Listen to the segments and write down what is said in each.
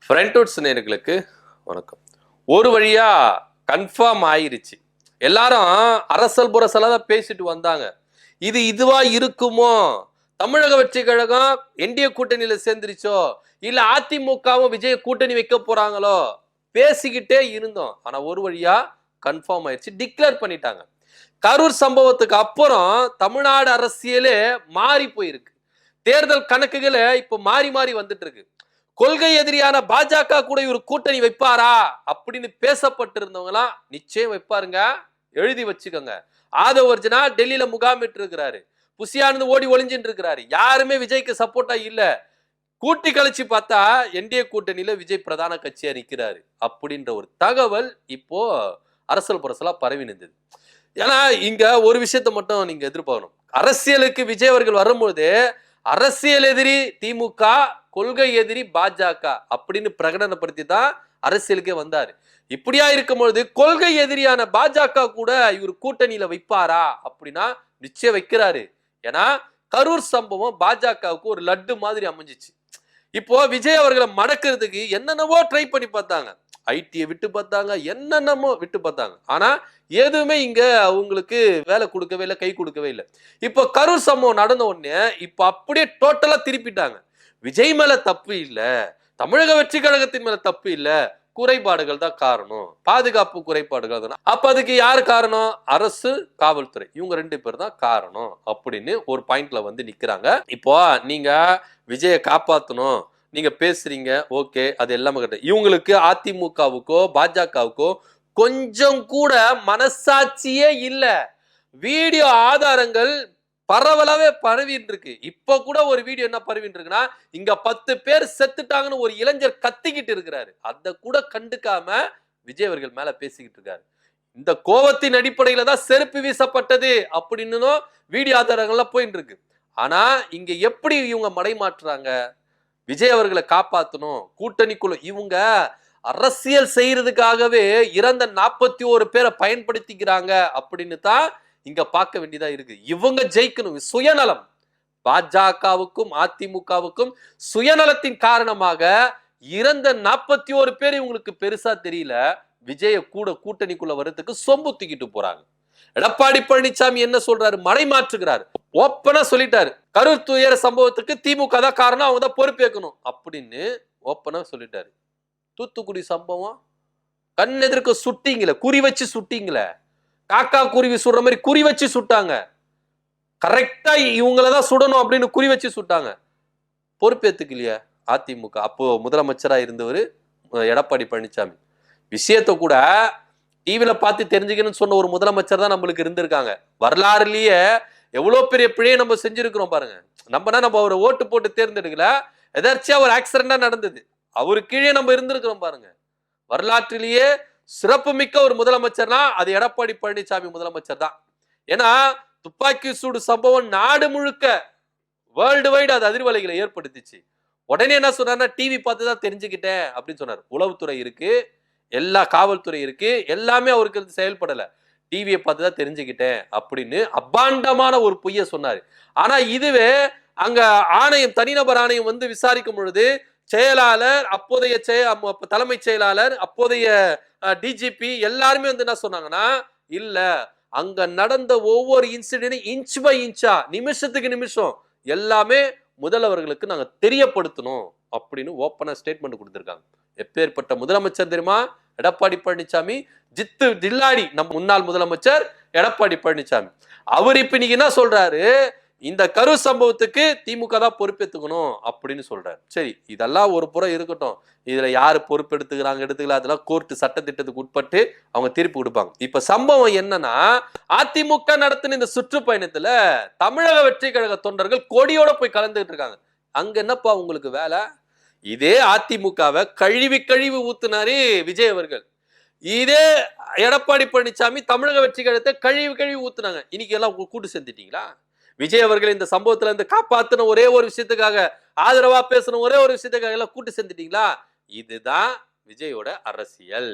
ஃப்ரண்ட்வுட்ஸ் நேயர்களுக்கு வணக்கம். ஒரு வழியா கன்ஃபார்ம் ஆயிருச்சு. எல்லாரும் அரசல் புரசலா தான் பேசிட்டு வந்தாங்க. இதுவா இருக்குமோ? தமிழக வெற்றி கழகம் என்டிஏ கூட்டணியில சேர்ந்துருச்சோ, இல்ல அதிமுகவும் விஜய் கூட்டணி வைக்க போறாங்களோ பேசிக்கிட்டே இருந்தோம். ஆனா ஒரு வழியா கன்ஃபார்ம் ஆயிருச்சு, டிக்ளேர் பண்ணிட்டாங்க. கரூர் சம்பவத்துக்கு அப்புறம் தமிழ்நாடு அரசியலே மாறி போயிருக்கு. தேர்தல் கணக்குகளை இப்ப மாறி மாறி வந்துட்டு இருக்கு. கொள்கை எதிரியான பாஜக கூட இவர் கூட்டணி வைப்பாரா அப்படின்னு பேசப்பட்டிருந்தவங்களாம் நிச்சயம் வைப்பாருங்க, எழுதி வச்சுக்கோங்க. ஆதவ அர்ஜுனா டெல்லியில முகாமிட்டு இருக்கிறாரு, புசியானந்து ஓடி ஒளிஞ்சிட்டு இருக்கிறாரு. யாருமே விஜய்க்கு சப்போர்ட்டா இல்ல. கூட்டி கழிச்சு பார்த்தா என்டிஏ கூட்டணியில விஜய் பிரதான கட்சியா நிற்கிறாரு அப்படின்ற ஒரு தகவல் இப்போ அரசல் புரசலா பரவி நின்றது. ஏன்னா இங்க ஒரு விஷயத்தை மட்டும் நீங்க எதிர்பார்க்கணும். அரசியலுக்கு விஜய் அவர்கள் வரும்போது அரசியல் எதிரி திமுக, கொள்கை எதிரி பாஜக அப்படின்னு பிரகடனப்படுத்தி தான் அரசியலுக்கே வந்தாரு. இப்படியா இருக்கும்பொழுது கொள்கை எதிரியான பாஜக கூட இவர் கூட்டணியில வைப்பாரா அப்படின்னா நிச்சயம் வைக்கிறாரு. ஏன்னா கரூர் சம்பவம் பாஜகவுக்கு ஒரு லட்டு மாதிரி அமைஞ்சிச்சு. இப்போ விஜய் அவர்களை மடக்கிறதுக்கு என்னென்னவோ ட்ரை பண்ணி பார்த்தாங்க. ஐடியை விட்டு பார்த்தாங்க, என்னென்னமோ விட்டு பார்த்தாங்க. ஆனா எதுவுமே இங்க அவங்களுக்கு வேலை கொடுக்கவே இல்லை, கை கொடுக்கவே இல்லை. இப்போ கரூர் சம்பவம் நடந்த உடனே இப்ப அப்படியே டோட்டலா திருப்பிட்டாங்க. விஜய் மேல தப்பு இல்ல, தமிழக வெற்றி கழகத்தின் மேல தப்பு இல்ல, குறைபாடுகள் தான் காரணம், பாதுகாப்பு குறைபாடுகள் தான். அப்ப அதுக்கு யாரு காரணம்? அரசு, காவல்துறை, இவங்க 2 பேர் தான் காரணம் அப்படின்னு ஒரு பாயிண்ட்ல வந்து நிக்கிறாங்க. இப்போ நீங்க விஜயை காப்பாத்தணும் நீங்க பேசுறீங்க, ஓகே, அது எல்லாமே கரெக்ட். இவங்களுக்கு அதிமுகவுக்கோ பாஜகவுக்கோ கொஞ்சம் கூட மனசாட்சியே இல்ல. வீடியோ ஆதாரங்கள் பரவலாவே பரவிட்டு இருக்கு. இப்ப கூட ஒரு வீடியோ என்ன பரவிட்டு இருக்குன்னா, இங்க 10 பேர் செத்துட்டாங்கன்னு ஒரு இளைஞர் கத்திக்கிட்டு இருக்கிறாரு. அத கூட கண்டுக்காம விஜய் அவர்கள் மேல பேசிக்கிட்டு இருக்காரு. இந்த கோபத்தின் அடிப்படையில தான் செருப்பு வீசப்பட்டது அப்படின்னு வீடியோ ஆதாரங்கள்லாம் போயிட்டு இருக்கு. ஆனா இங்க எப்படி இவங்க மடைமாற்றுறாங்க? விஜய் அவர்களை காப்பாற்றணும், கூட்டணிக்குள்ள இவங்க அரசியல் செய்யறதுக்காகவே இறந்த 41 பேரை பயன்படுத்திக்கிறாங்க அப்படின்னு தான் இங்க பார்க்க வேண்டியதா இருக்கு. இவங்க ஜெயிக்கணும், சுயநலம். பாஜகவுக்கும் அதிமுகவுக்கும் சுயநலத்தின் காரணமாக இறந்த 41 பேர் இவங்களுக்கு பெருசா தெரியல. விஜய கூட கூட்டணிக்குள்ள வர்றதுக்கு சொம்பு தூக்கிட்டு போறாங்க. எடப்பாடி பழனிசாமி என்ன சொல்றாரு? மடைமாற்றுகிறார். ஓப்பனா சொல்லிட்டாரு, கரூர் துயர சம்பவத்துக்கு திமுக தான் காரணம், அவங்க தான் பொறுப்பேற்கணும் அப்படின்னு ஓப்பனா சொல்லிட்டாரு. தூத்துக்குடி சம்பவம் கண் எதிர்க்க சுட்டீங்களே, குறி வச்சு சுட்டீங்களே, காக்கா குருவி சுடுற மாதிரி குறி வச்சு சுட்டாங்க. கரெக்டா இவங்களதான் சுடணும் அப்படின்னு குறி வச்சு சுட்டாங்க. பொறுப்பேத்துக்கலையா அதிமுக? அப்போ முதலமைச்சரா இருந்தவர் எடப்பாடி பழனிசாமி. விஷயத்த கூட டிவில பார்த்து தெரிஞ்சுக்கணும்னு சொன்ன ஒரு முதலமைச்சர் தான் நம்மளுக்கு இருந்திருக்காங்க. வரலாறுலயே எவ்வளவு பெரிய பிழையை நம்ம செஞ்சிருக்கிறோம் பாருங்க. நம்ம அவரை ஓட்டு போட்டு தேர்ந்தெடுக்கல, எதர்ச்சியா ஒரு ஆக்சிடென்டா நடந்தது, அவரு கீழே நம்ம இருந்திருக்கிறோம் பாருங்க. வரலாற்றிலேயே சிறப்பு மிக்க ஒரு முதலமைச்சர்னா அது எடப்பாடி பழனிசாமி முதலமைச்சர் தான். ஏன்னா துப்பாக்கி சூடு சம்பவம் நாடு முழுக்க வேர்ல்டு வைடு அது அதிர்வலைகளை ஏற்படுத்திச்சு. உடனே என்ன சொன்னார்னா, டிவி பார்த்து தான் தெரிஞ்சுக்கிட்டேன் அப்படின்னு சொன்னார். உளவுத்துறை இருக்கு, எல்லா காவல்துறை இருக்கு, எல்லாமே அவருக்கு செயல்படல, டிவியை பார்த்து தான் தெரிஞ்சுக்கிட்டேன் அப்படின்னு அபாண்டமான ஒரு பொய்ய சொன்னாரு. ஆனா இதுவே அங்க ஆணையம், தனிநபர் ஆணையம் வந்து விசாரிக்கும் பொழுது செயலாளர், அப்போதைய தலைமைச் செயலாளர், அப்போதைய டிஜிபி எல்லாருமே வந்து என்ன சொன்னாங்கன்னா, இல்ல அங்க நடந்த ஒவ்வொரு இன்சிடென்ட் இன்ச் பை இன்ச்சா, நிமிஷத்துக்கு நிமிஷம் எல்லாமே முதல்வர்களுக்கு நாங்க தெரியப்படுத்தணும் அப்படின்னு ஓப்பனா ஸ்டேட்மெண்ட் கொடுத்திருக்காங்க. எப்பேற்பட்ட முதலமைச்சர் தெரியுமா எடப்பாடி பழனிசாமி? ஜித்து ஜில்லாடி நம் முன்னாள் முதலமைச்சர் எடப்பாடி பழனிசாமி. அவர் இப்ப நீங்க என்ன சொல்றாரு? இந்த கரூர் சம்பவத்துக்கு திமுக தான் பொறுப்பேற்றுக்கணும் அப்படின்னு சொல்றாரு. சரி, இதெல்லாம் ஒரு புறம் இருக்கட்டும். இதுல யாரு பொறுப்பு எடுத்துக்கல, அதெல்லாம் கோர்ட்டு சட்டத்திட்டத்துக்கு உட்பட்டு அவங்க தீர்ப்பு கொடுப்பாங்க. இப்ப சம்பவம் என்னன்னா, அதிமுக நடத்தின இந்த சுற்றுப்பயணத்துல தமிழக வெற்றி கழக தொண்டர்கள் கொடியோட போய் கலந்துகிட்டு இருக்காங்க. அங்க என்னப்பா உங்களுக்கு வேலை? இதே அதிமுகவை கழுவி கழுவி ஊத்துனாரு விஜய் அவர்கள். இதே எடப்பாடி பழனிசாமி தமிழக வெற்றி கழகத்தை கழுவி கழுவி ஊத்துனாங்க. இன்னைக்கு எல்லாம் கூட்டு சேர்ந்துட்டீங்களா? விஜய் அவர்கள் இந்த சம்பவத்துல இருந்து காப்பாத்தின ஒரே ஒரு விஷயத்துக்காக, ஆதரவா பேசணும் ஒரே ஒரு விஷயத்துக்காக எல்லாம் கூட்டு சேர்ந்துட்டீங்களா? இதுதான் விஜயோட அரசியல்.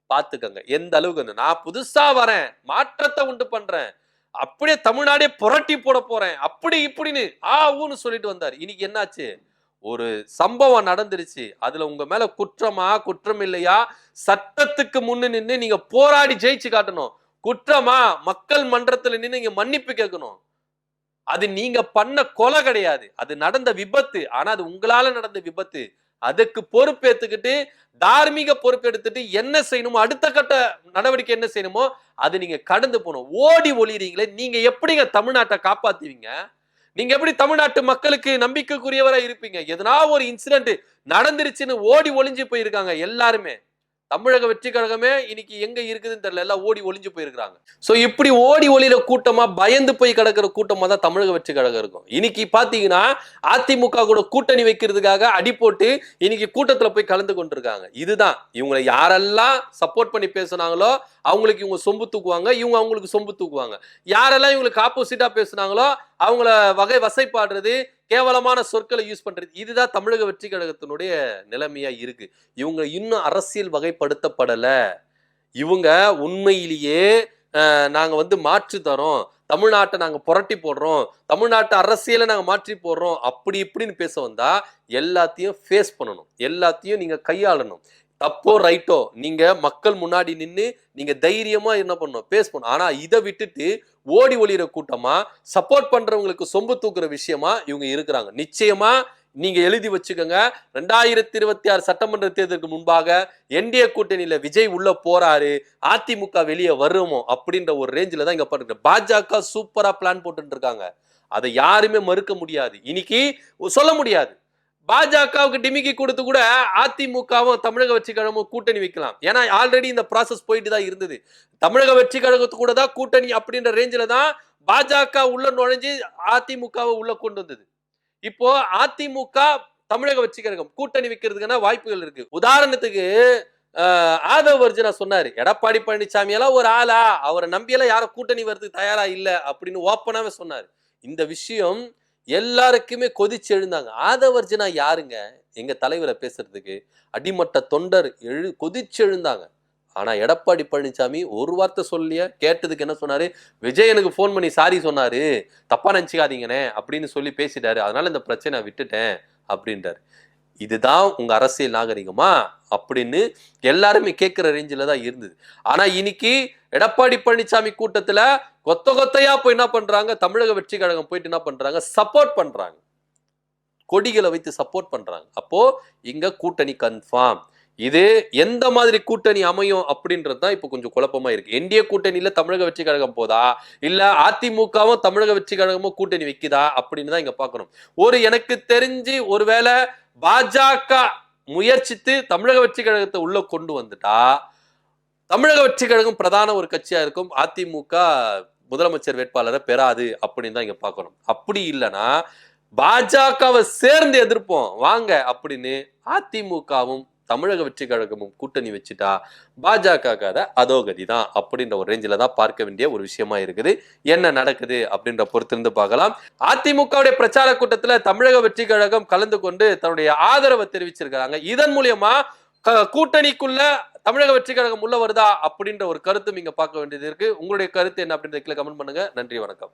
பாத்துக்கங்க எந்த அளவுக்கு. நான் புதுசா வரேன், மாற்றத்தை உண்டு பண்றேன், அப்படியே தமிழ்நாடே புரட்டி போட போறேன், அப்படி இப்படின்னு ஊன்னு சொல்லிட்டு வந்தாரு. இன்னைக்கு என்னாச்சு? ஒரு சம்பவம் நடந்துருச்சு, அதுல உங்க மேல குற்றமா குற்றம் இல்லையா சட்டத்துக்கு முன்னு நின்று நீங்க போராடி ஜெயிச்சு காட்டணும். குற்றமா மக்கள் மன்றத்துல நின்று நீங்க மன்னிப்பு கேட்கணும். அது நீங்க பண்ண கொலை கிடையாது, அது நடந்த விபத்து. ஆனா அது உங்களால நடந்த விபத்து. அதுக்கு பொறுப்பேத்துக்கிட்டு தார்மீக பொறுப்பெடுத்துட்டு என்ன செய்யணுமோ அடுத்த கட்ட நடவடிக்கை என்ன செய்யணுமோ அது நீங்க கடந்து போகணும். ஓடி ஒளிறீங்களே, நீங்க எப்படிங்க தமிழ்நாட்டை காப்பாத்துவீங்க? நீங்க எப்படி தமிழ்நாட்டு மக்களுக்கு நம்பிக்கைக்குரியவரா இருப்பீங்க? எதனா ஒரு இன்சிடென்ட் நடந்துருச்சுன்னு ஓடி ஒளிஞ்சு போயிருக்காங்க எல்லாருமே. தமிழக வெற்றி கழகமே இன்னைக்கு எங்க இருக்குதுன்னு தெரியல, எல்லாம் ஓடி ஒளிஞ்சு போயிருக்காங்க. சோ இப்படி ஓடி ஒளிர கூட்டமா பயந்து போய் கிடக்கிற கூட்டமா தான் தமிழக வெற்றி கழகம் இருக்கும். இன்னைக்கு பாத்தீங்கன்னா அதிமுக கூட கூட்டணி வைக்கிறதுக்காக அடி போட்டு இன்னைக்கு கூட்டத்துல போய் கலந்து கொண்டிருக்காங்க. இதுதான் இவங்களை யாரெல்லாம் சப்போர்ட் பண்ணி பேசுனாங்களோ அவங்களுக்கு இவங்க சொம்பு தூக்குவாங்க, இவங்க அவங்களுக்கு சொம்பு தூக்குவாங்க. யாரெல்லாம் இவங்களுக்கு ஆப்போசிட்டா பேசுனாங்களோ அவங்கள வசைப்பாடுறது, கேவலமான சொற்களை யூஸ் பண்றது. இதுதான் தமிழக வெற்றி கழகத்தினுடைய நிலைமையா இருக்கு. இவங்க இன்னும் அரசியல் வகைப்படுத்தப்படல. இவங்க உண்மையிலேயே நாங்க மாற்றி தரோம், தமிழ்நாட்டை நாங்க புரட்டி போடுறோம், தமிழ்நாட்டு அரசியலை நாங்க மாற்றி போடுறோம் அப்படி இப்படின்னு பேச வந்தா எல்லாத்தையும் ஃபேஸ் பண்ணணும், எல்லாத்தையும் நீங்க கையாளணும். தப்போ ரைட்டோ நீங்க மக்கள் முன்னாடி நின்று நீங்க தைரியமா என்ன பண்ணணும், பேஸ் பண்ணணும். ஆனா இதை விட்டுட்டு ஓடி ஒளிர கூட்டமா சப்போர்ட் பண்றவங்களுக்கு சொம்பு தூக்குற விஷயமா இவங்க இருக்கிறாங்க. நிச்சயமா நீங்க எழுதி வச்சுக்கோங்க, 2026 சட்டமன்ற தேர்தலுக்கு முன்பாக என்டிஏ கூட்டணியில விஜய் உள்ள போறாரு, அதிமுக வெளியே வருமோ அப்படின்ற ஒரு ரேஞ்சில தான் இங்க பாருங்க. பாஜக சூப்பரா பிளான் போட்டு இருக்காங்க, அதை யாருமே மறுக்க முடியாது, இன்னைக்கு சொல்ல முடியாது. பாஜகவுக்கு டிமிக்கி கொடுத்து கூட அதிமுகவும் தமிழக வெற்றி கழகமும் கூட்டணி வைக்கலாம். ஏன்னா ஆல்ரெடி இந்த ப்ராசஸ் போயிட்டு தான் இருந்தது. தமிழக வெற்றி கழகத்து கூட தான் கூட்டணி அப்படின்ற ரேஞ்சில தான் பாஜக உள்ள நுழைஞ்சு அதிமுகவை உள்ள கொண்டு வந்தது. இப்போ அதிமுக தமிழக வெற்றி கழகம் கூட்டணி வைக்கிறதுக்கான வாய்ப்புகள் இருக்கு. உதாரணத்துக்கு ஆதவ அர்ஜுனா சொன்னாரு, எடப்பாடி பழனிசாமி எல்லாம் ஒரு ஆளா, அவரை நம்பியெல்லாம் யாரும் கூட்டணி வர்றதுக்கு தயாரா இல்ல அப்படின்னு ஓப்பனாவே சொன்னாரு. இந்த விஷயம் எல்லாருக்குமே கொதிச்சு எழுந்தாங்க. ஆதவ அர்ஜுனா யாருங்க எங்க தலைவரை பேசுறதுக்கு? அடிமட்ட தொண்டர் கொதிச்சு எழுந்தாங்க. ஆனா எடப்பாடி பழனிசாமி ஒரு வார்த்தை சொல்லிய, கேட்டதுக்கு என்ன சொன்னாரு, விஜய் எனக்கு போன் பண்ணி சாரி சொன்னாரு, தப்பா நினைச்சுக்காதீங்கன்னு அப்படின்னு சொல்லி பேசிட்டாரு, அதனால இந்த பிரச்சனை விட்டுட்டேன் அப்படின்றாரு. இதுதான் உங்க அரசியல் நாகரிகமா அப்படின்னு எல்லாருமே கேட்கிற ரேஞ்சில தான் இருந்தது. ஆனா இன்னைக்கு எடப்பாடி பழனிசாமி கூட்டத்துல கொத்தையா போய் என்ன பண்றாங்க, தமிழக வெற்றி கழகம் போயிட்டு என்ன பண்றாங்க, சப்போர்ட் பண்றாங்க, கொடிகளை வைத்து சப்போர்ட் பண்றாங்க. அப்போ இங்க கூட்டணி கன்ஃபார்ம். இது எந்த மாதிரி கூட்டணி அமையும் அப்படின்றது தான் இப்போ கொஞ்சம் குழப்பமா இருக்கு. என்டிஏ கூட்டணியில தமிழக வெற்றி கழகம் போதா, இல்ல அதிமுகவும் தமிழக வெற்றி கழகமும் கூட்டணி வைக்குதா அப்படின்னு தான் இங்க பாக்கணும். எனக்கு தெரிஞ்சு ஒருவேளை பாஜக முயற்சித்து தமிழக வெற்றி கழகத்தை உள்ள கொண்டு வந்துட்டா தமிழக வெற்றி கழகம் பிரதான ஒரு கட்சியா இருக்கும், அதிமுக முதலமைச்சர் வேட்பாளரை பெறாது அப்படின்னு தான் இங்க பார்க்கணும். அப்படி இல்லைன்னா பாஜகவை சேர்ந்து எதிர்ப்போம் வாங்க அப்படின்னு அதிமுகவும் தமிழக வெற்றி கழகமும் கூட்டணி வச்சுட்டா பாஜக அதோகதி தான் அப்படின்ற ஒரு ரேஞ்சில தான் பார்க்க வேண்டிய ஒரு விஷயமா இருக்குது. என்ன நடக்குது அப்படின்ற பொறுத்திருந்து பார்க்கலாம். அதிமுகவுடைய பிரச்சார கூட்டத்துல தமிழக வெற்றி கழகம் கலந்து கொண்டு தன்னுடைய ஆதரவை தெரிவிச்சிருக்கிறாங்க. இதன் மூலியமா கூட்டணிக்குள்ள தமிழக வெற்றி கழகம் உள்ள வருதா அப்படின்ற ஒரு கருத்தும் இங்க பார்க்க வேண்டியது இருக்கு. உங்களுடைய கருத்து என்ன அப்படின்றதுல கமெண்ட் பண்ணுங்க. நன்றி, வணக்கம்.